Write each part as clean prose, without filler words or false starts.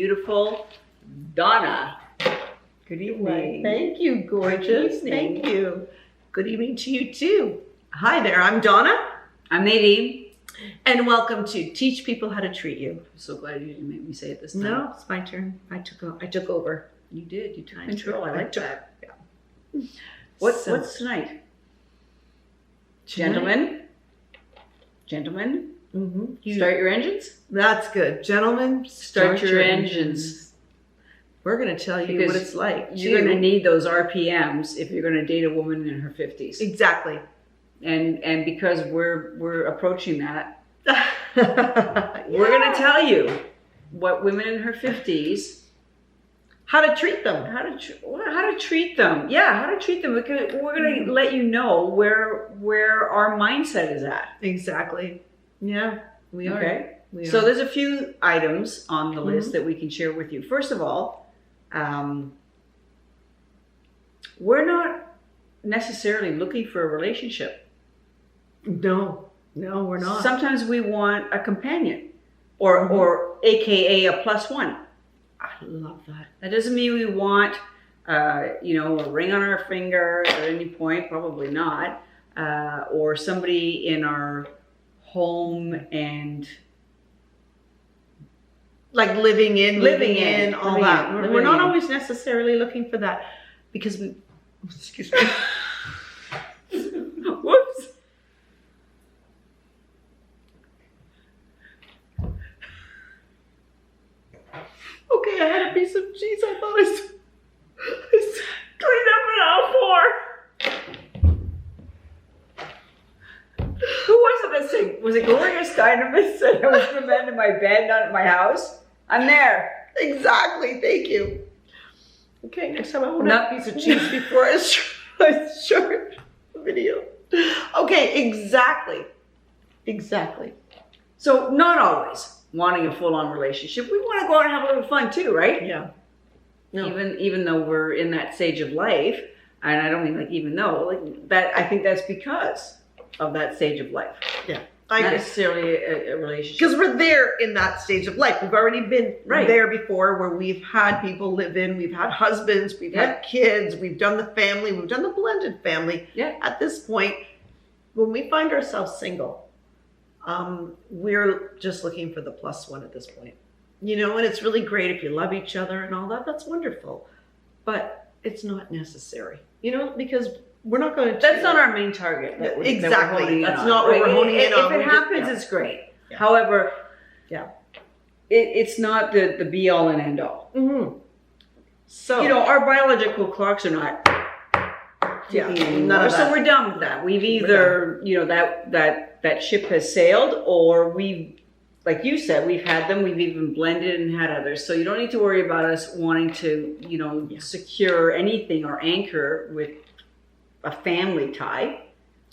beautiful Donna. Good evening. Thank you, gorgeous. Good evening. Thank you. Good evening to you too. Hi there, I'm Donna, I'm Nadine. and welcome to Teach People How to Treat You. I'm so glad you didn't make me say it this time. No, it's my turn. I took over. You did. You took I control. took- I I like took- that. yeah. What's So- tonight? Gentlemen? Mm-hmm. Start your engines? That's good. Gentlemen, Start your engines. We're going to tell you Because what it's like. You're going to need those RPMs if you're going to date a woman in her 50s. Exactly. And because we're approaching that, Yeah. we're going to tell you what women in her 50s, How to treat them. how to treat them. Yeah, how to treat them. Because we're going to let you know where our mindset is at. Exactly. Yeah, we are. Okay. We So are. there's a few items on the list that we can share with you. First of all, we're not necessarily looking for a relationship. No, we're not. Sometimes we want a companion, or AKA a plus one. I love that. That doesn't mean we want, a ring on our finger at any point. Probably not. Or somebody in our home and Like living in, all living that. in, We're living not in. always necessarily looking for that because we, excuse me. whoops. Okay, I had a piece of cheese. I thought I Clean up an all Who was it that said, was it Gloria Steinem that said I was the man in my bed, not at my house? I'm there. Exactly. Thank you. Okay, next time I want Not- a piece of cheese before I start the video. Okay, exactly. So not always wanting a full-on relationship. We want to go out and have a little fun too, right? Yeah. No. Even though we're in that stage of life, and I don't mean like even though, like that, I think that's because of that stage of life. Yeah. Not I agree. necessarily a relationship. Because we're there in that stage of life. We've already been Right. there before where we've had people live in, we've had husbands, we've Yeah. had kids, we've done the family, we've done the blended family. Yeah. At this point, when we find ourselves single, we're just looking for the plus one at this point. And it's really great if you love each other and all that. That's wonderful. But it's not necessary, because we're not going to. That's not our main target. Exactly. That's not what we're honing in on. If We're it just- happens, yeah. it's great. Yeah. However, Yeah. it's not the be all and end all. Mm-hmm. So, Our biological clocks are not yeah, ticking anymore. none of So that. we're done with that. We've either, that ship has sailed, or we've, like you said, we've had them. We've even blended and had others. So you don't need to worry about us wanting to, secure anything or anchor with a family tie.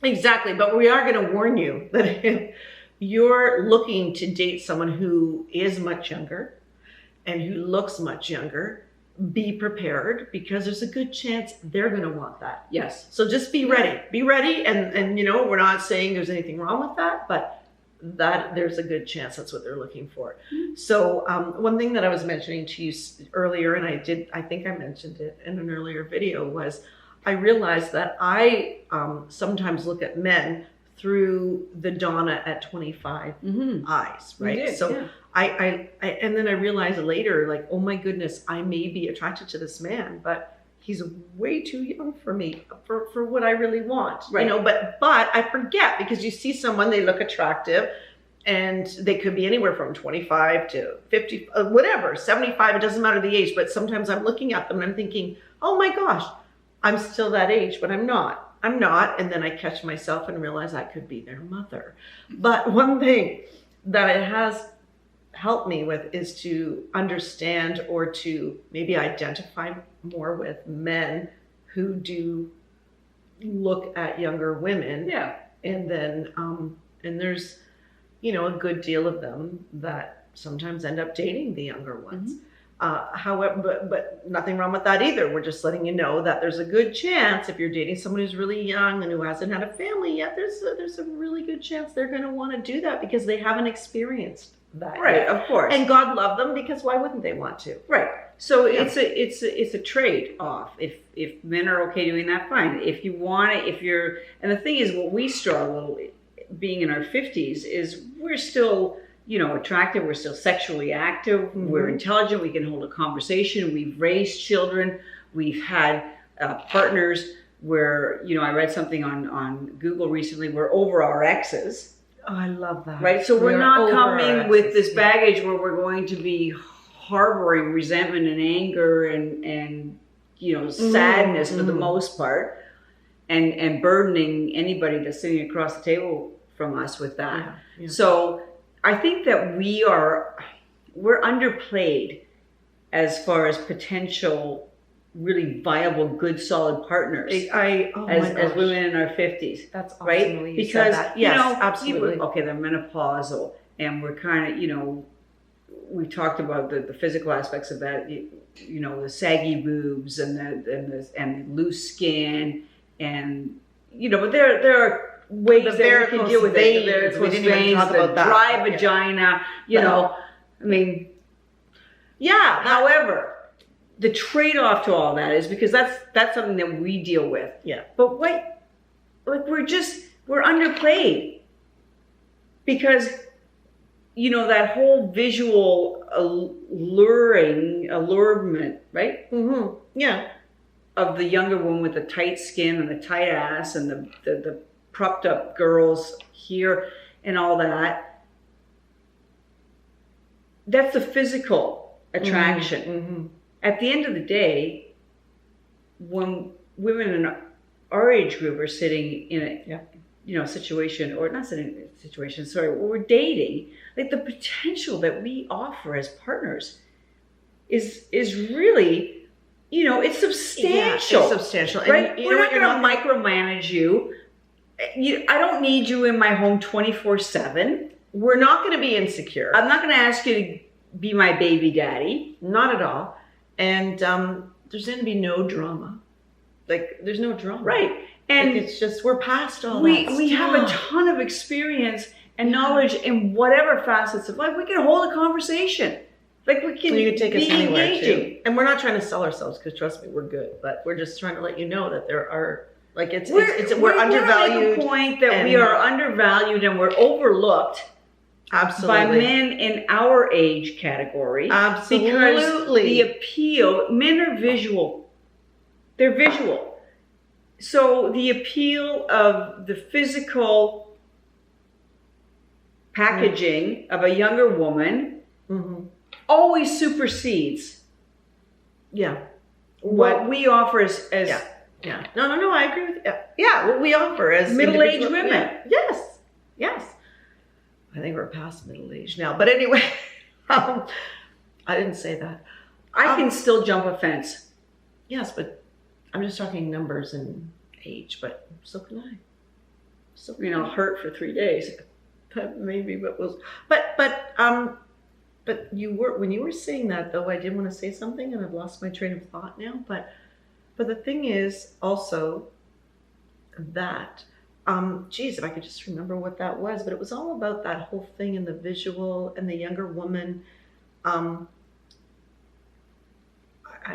Exactly, but we are going to warn you that if you're looking to date someone who is much younger and who looks much younger, be prepared because there's a good chance they're going to want that. Yes. So just be ready. Be ready, and we're not saying there's anything wrong with that, but that there's a good chance that's what they're looking for. So one thing that I was mentioning to you earlier, and I think I mentioned it in an earlier video, was I realized that I sometimes look at men through the Donna at 25 eyes, right? You did, So yeah. I and then I realized later, like, oh my goodness, I may be attracted to this man, but he's way too young for me for what I really want, Right. But I forget, because you see someone, they look attractive, and they could be anywhere from 25 to 50, whatever, 75. It doesn't matter the age, but sometimes I'm looking at them and I'm thinking, oh my gosh, I'm still that age, but I'm not. And then I catch myself and realize I could be their mother. But one thing that it has helped me with is to understand, or to maybe identify more with men who do look at younger women. Yeah. And then, and there's, a good deal of them that sometimes end up dating the younger ones. However, but nothing wrong with that either. We're just letting you know that there's a good chance, if you're dating someone who's really young and who hasn't had a family yet, there's a really good chance they're going to want to do that because they haven't experienced that Right, yet. of course. And God loved them, because why wouldn't they want to? Right. So Yeah. it's a trade off. If men are okay doing that, fine. If you want it, and the thing is, what we struggle, being in our 50s, is we're still, attractive. We're still sexually active. Mm-hmm. We're intelligent. We can hold a conversation. We've raised children. We've had partners where, I read something on Google recently. We're over our exes. Oh, I love that. Right. So we're not coming with this Yeah. baggage where we're going to be harboring resentment and anger and sadness for the most part, and burdening anybody that's sitting across the table from us with that. Yeah, yeah. So I think that we're underplayed as far as potential really viable, good, solid partners as women in our 50s. That's awesome, right? the way you Because said that. Yes, absolutely. They're menopausal, and we're kind of, we talked about the physical aspects of that, the saggy boobs and the loose skin, and but there are ways The that we can deal with veins, it. The varicose we didn't even veins, talk the about that. dry Yeah. vagina. I mean, Yeah. however, the trade-off to all that is, because that's something that we deal with. Yeah. But we're underplayed, because that whole visual allurement, right? Mm-hmm. Yeah. Of the younger woman with the tight skin and the tight ass and the propped up girls here and all that. That's the physical attraction. Mm-hmm. At the end of the day, when women in our age group are sitting in a situation, or not sitting in a situation, sorry, when we're dating, like, the potential that we offer as partners is really, it's substantial. Yeah, it's substantial. Right? And We're not going to micromanage you. I don't need you in my home 24/7. We're not going to be insecure. I'm not going to ask you to be my baby daddy. Not at all. And there's going to be no drama. Like, there's no drama. Right. And it's just, we're past all that we have a stuff. ton of experience and knowledge in whatever facets of life. We can hold a conversation. Like, we can You can take us be anywhere engaging. too. And we're not trying to sell ourselves, because trust me, we're good. But we're just trying to let you know that there are, like, we're undervalued. At the point that we and- are undervalued and we're overlooked Absolutely. by men in our age category. Absolutely. Because the appeal, men are visual. They're visual. So the appeal of the physical packaging of a younger woman Mm-hmm. always supersedes Yeah. what we offer as Yeah. No, I agree with you. Yeah, what we offer as middle-aged individual- women. Yeah. Yes. I think we're past middle age now. But anyway, I didn't say that. I can still jump a fence. Yes, but I'm just talking numbers and age, but so can I. So Hurt for 3 days. maybe, but you were, when you were saying that, though, I did want to say something, and I've lost my train of thought now. But the thing is also that, geez, if I could just remember what that was, but it was all about that whole thing and the visual and the younger woman. I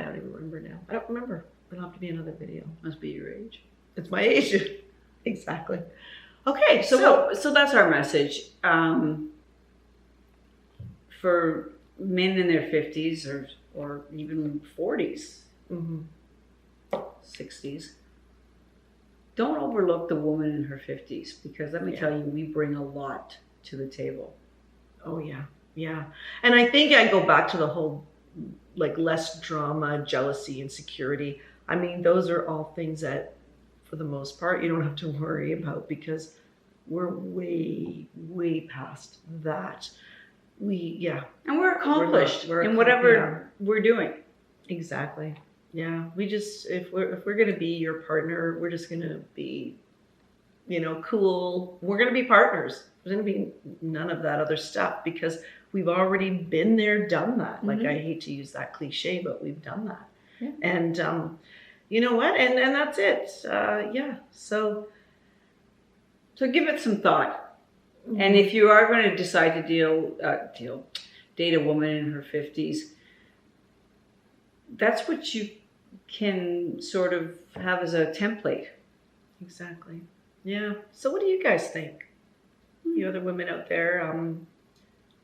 don't even remember now. I don't remember. It'll have to be another video. Must be your age. It's my age. Exactly. Okay, So that's our message. For men in their 50s or even 40s, Mhm. 60s, don't overlook the woman in her 50s, because let me tell you, we bring a lot to the table. Oh yeah. And I think I go back to the whole, like, less drama, jealousy, insecurity. I mean, those are all things that, for the most part, you don't have to worry about, because we're way, way past that. And we're accomplished We're in whatever we're doing. Exactly. Yeah. We just, if we're gonna be your partner, we're just gonna be, cool. We're gonna be partners. There's gonna be none of that other stuff, because we've already been there, done that. Like, I hate to use that cliche, but we've done that. Yeah. And you know what? And that's it. Yeah. So So give it some thought. And if you are going to decide to date a woman in her 50s, that's what you can sort of have as a template. Exactly. Yeah. So what do you guys think? You other women out there,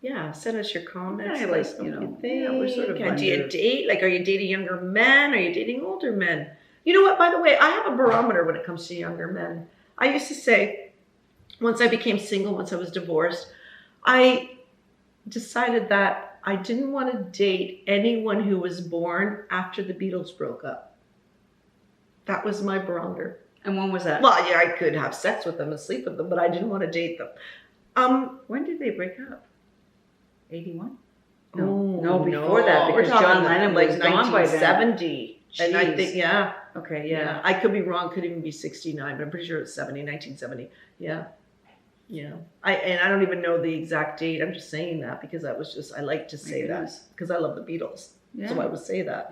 yeah, send us your comments. Yeah, Let us know what you think. yeah, we're sort of Do you date? Like, are you dating younger men? Are you dating older men? You know what, by the way, I have a barometer when it comes to younger men. I used to say, once I became single, once I was divorced, I decided that I didn't want to date anyone who was born after the Beatles broke up. That was my barometer. And when was that? Well, yeah, I could have sex with them and sleep with them, but I didn't want to date them. When did they break up? 81? No, before that, because we're talking John Lennon was like gone by then. 1970. And I think, yeah. Okay, yeah. I could be wrong, could even be 69, but I'm pretty sure it's 1970. Yeah. Yeah. I don't even know the exact date. I'm just saying that because I like to say that because I love the Beatles. Yeah. So I would say that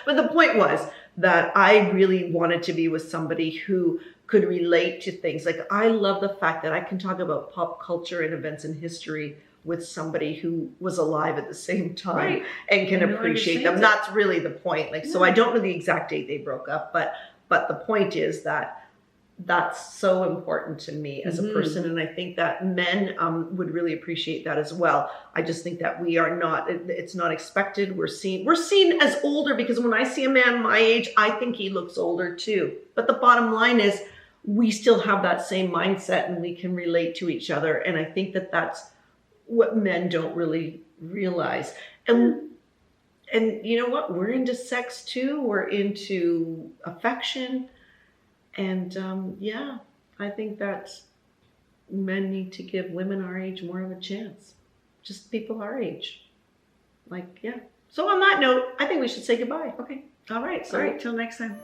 but the point was that I really wanted to be with somebody who could relate to things. Like, I love the fact that I can talk about pop culture and events in history with somebody who was alive at the same time and can appreciate them. That's really the point. Like, so I don't know the exact date they broke up, but the point is that that's so important to me as a person. And I think that men would really appreciate that as well. I just think that we are not, it's not expected. We're seen as older because when I see a man my age, I think he looks older too. But the bottom line is we still have that same mindset and we can relate to each other. And I think that that's what men don't really realize. And you know what? We're into sex too. We're into affection. And I think that men need to give women our age more of a chance. Just people our age. Like, yeah. So on that note, I think we should say goodbye. Okay. All right. All right. Till next time.